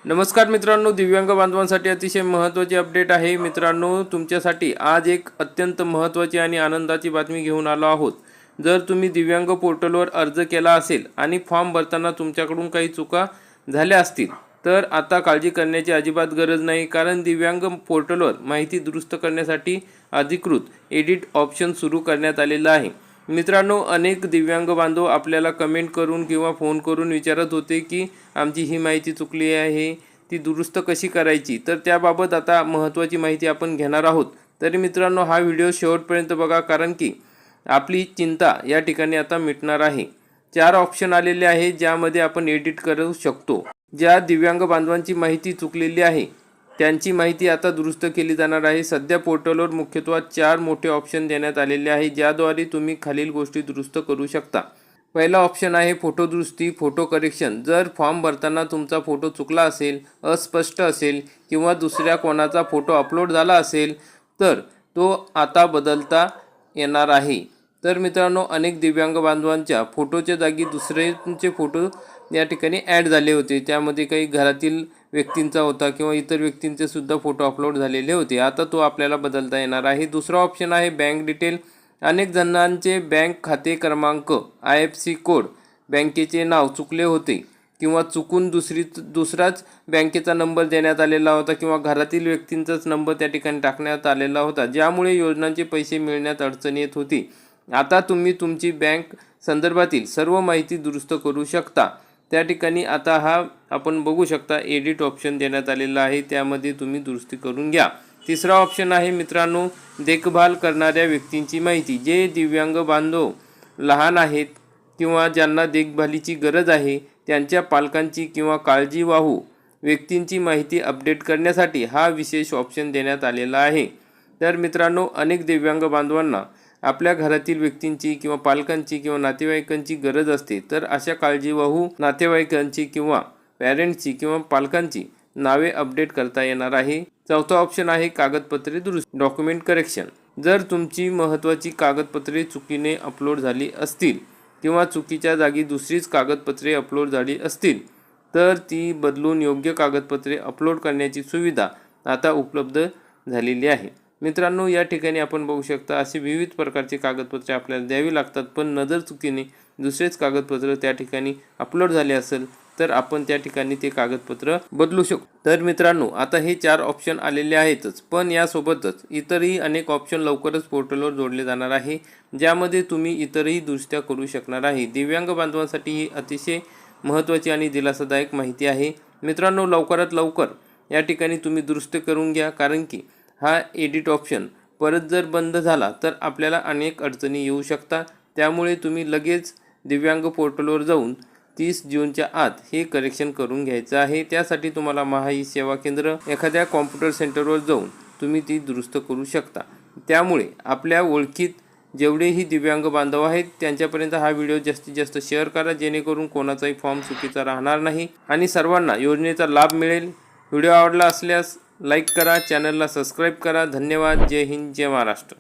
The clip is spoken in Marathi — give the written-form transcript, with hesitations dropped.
नमस्कार मित्रांनो, दिव्यांग बांधवांसाठी अतिशय महत्त्वाची अपडेट आहे। मित्रांनो, तुमच्यासाठी आज एक अत्यंत महत्त्वाची आणि आनंदाची बातमी घेऊन आलो आहोत। जर तुम्ही दिव्यांग पोर्टलवर अर्ज केला असेल आणि फॉर्म भरताना तुमच्याकडून काही चुका झाल्या असतील तर आता काळजी करण्याची अजिबात गरज नाही, कारण दिव्यांग पोर्टलवर माहिती दुरुस्त करण्यासाठी अधिकृत एडिट ऑप्शन सुरू करण्यात आलेला आहे। मित्रांनो, अनेक दिव्यांग बांधव आपल्याला कमेंट करून किंवा फोन करून विचारत होते की आमची ही माहिती चुकली आहे, ती दुरुस्त कशी करायची। तर त्याबाबत आता महत्त्वाची माहिती आपण घेणार आहोत। तरी मित्रांनो, हा व्हिडिओ शेवटपर्यंत बघा, कारण की आपली चिंता या ठिकाणी आता मिटणार आहे। 4 ऑप्शन आलेले आहे ज्यामध्ये आपण एडिट करू शकतो। ज्या दिव्यांग बांधवांची माहिती चुकलेली आहे त्यांची माहिती आता दुरुस्त केली जाणार आहे। सध्या पोर्टलवर मुख्यत्वे 4 मोठे ऑप्शन देण्यात आलेले आहे ज्याद्वारे तुम्ही खालील गोष्टी दुरुस्त करू शकता। पहिला ऑप्शन आहे फोटो दुरुस्ती, फोटो करेक्शन। जर फॉर्म भरताना तुमचा फोटो चुकला असेल, अस्पष्ट असेल किंवा दुसऱ्या कोणाचा फोटो अपलोड झाला असेल तर तो आता बदलता येणार आहे। तर मित्रांनो, अनेक दिव्यांग बांधवांच्या फोटोच्या जागी दुसऱ्यांचे फोटो या ठिकाणी ॲड झाले होते। त्यामध्ये काही घरातील व्यक्तींचा होता किंवा इतर व्यक्तींचे सुद्धा फोटो अपलोड झालेले होते। आता तो आपल्याला बदलता येणार आहे। दुसरा ऑप्शन आहे बँक डिटेल। अनेक जणांचे बँक खाते क्रमांक, IFSC कोड, बँकेचे नाव चुकले होते किंवा चुकून दुसराच बँकेचा नंबर देण्यात आलेला होता किंवा घरातील व्यक्तींचाच नंबर त्या ठिकाणी टाकण्यात आलेला होता, ज्यामुळे योजनांचे पैसे मिळण्यात अडचण येत होती। आता तुम्ही तुमची बँक संदर्भातील सर्व माहिती दुरुस्त करू शकता। त्या ठिकाणी आता हा आपण बघू शकता एडिट ऑप्शन देण्यात आलेला आहे, त्यामध्ये तुम्ही दुरुस्ती करून घ्या। तिसरा ऑप्शन आहे मित्रांनो देखभाल करणाऱ्या व्यक्तींची माहिती। जे दिव्यांग बांधव लहान आहेत किंवा ज्यांना देखभालीची गरज आहे त्यांच्या पालकांची किंवा काळजीवाहू व्यक्तींची माहिती अपडेट करण्यासाठी हा विशेष ऑप्शन देण्यात आलेला आहे। तर मित्रांनो, अनेक दिव्यांग बांधवांना आपल्या घरातील व्यक्तींची किंवा पालकांची किंवा नातेवाईकांची गरज असते, तर अशा काळजीवाहू नातेवाईकांची किंवा पॅरेंट्सची किंवा पालकांची नावे अपडेट करता येणार आहे। चौथा ऑप्शन आहे कागदपत्रे दुरुस्ती, डॉक्युमेंट करेक्शन। जर तुमची महत्त्वाची कागदपत्रे चुकीने अपलोड झाली असतील किंवा चुकीच्या जागी दुसरीच कागदपत्रे अपलोड झाली असतील तर ती बदलून योग्य कागदपत्रे अपलोड करण्याची सुविधा आता उपलब्ध झालेली आहे। मित्रांनो, या ठिकाणी आपण बघू शकता असे विविध प्रकारचे कागदपत्रे आपल्याला द्यावी लागतात, पण नजर चुकीने दुसरेच कागदपत्र त्या ठिकाणी अपलोड झाले असेल तर आपण त्या ठिकाणी ते कागदपत्र बदलू शकतो। तर मित्रांनो, आता हे 4 ऑप्शन आलेले आहेतच, पण यासोबतच इतरही अनेक ऑप्शन लवकरच पोर्टलवर जोडले जाणार आहे, ज्यामध्ये तुम्ही इतरही दुरुस्त्या करू शकणार आहे। दिव्यांग बांधवांसाठी ही अतिशय महत्त्वाची आणि दिलासादायक माहिती आहे। मित्रांनो, लवकरात लवकर या ठिकाणी तुम्ही दुरुस्त करून घ्या, कारण की हा एडिट ऑप्शन परत जर बंद झाला तर आपल्याला अनेक अडचणी येऊ शकतात। त्यामुळे तुम्ही लगेच दिव्यांग पोर्टलवर जाऊन 30 जूनच्या आत हे करेक्शन करून घ्यायचं आहे। त्यासाठी तुम्हाला महाई सेवा केंद्र एखाद्या कॉम्प्युटर सेंटरवर जाऊन तुम्ही ती दुरुस्त करू शकता। त्यामुळे आपल्या ओळखीत जेवढेही दिव्यांग बांधव आहेत त्यांच्यापर्यंत हा व्हिडिओ जास्तीत जास्त शेअर करा, जेणेकरून कोणाचाही फॉर्म चुकीचा राहणार नाही आणि सर्वांना योजनेचा लाभ मिळेल। व्हिडिओ आवडला असल्यास लाईक करा, चॅनलला सबस्क्राईब करा। धन्यवाद। जय हिंद, जय महाराष्ट्र।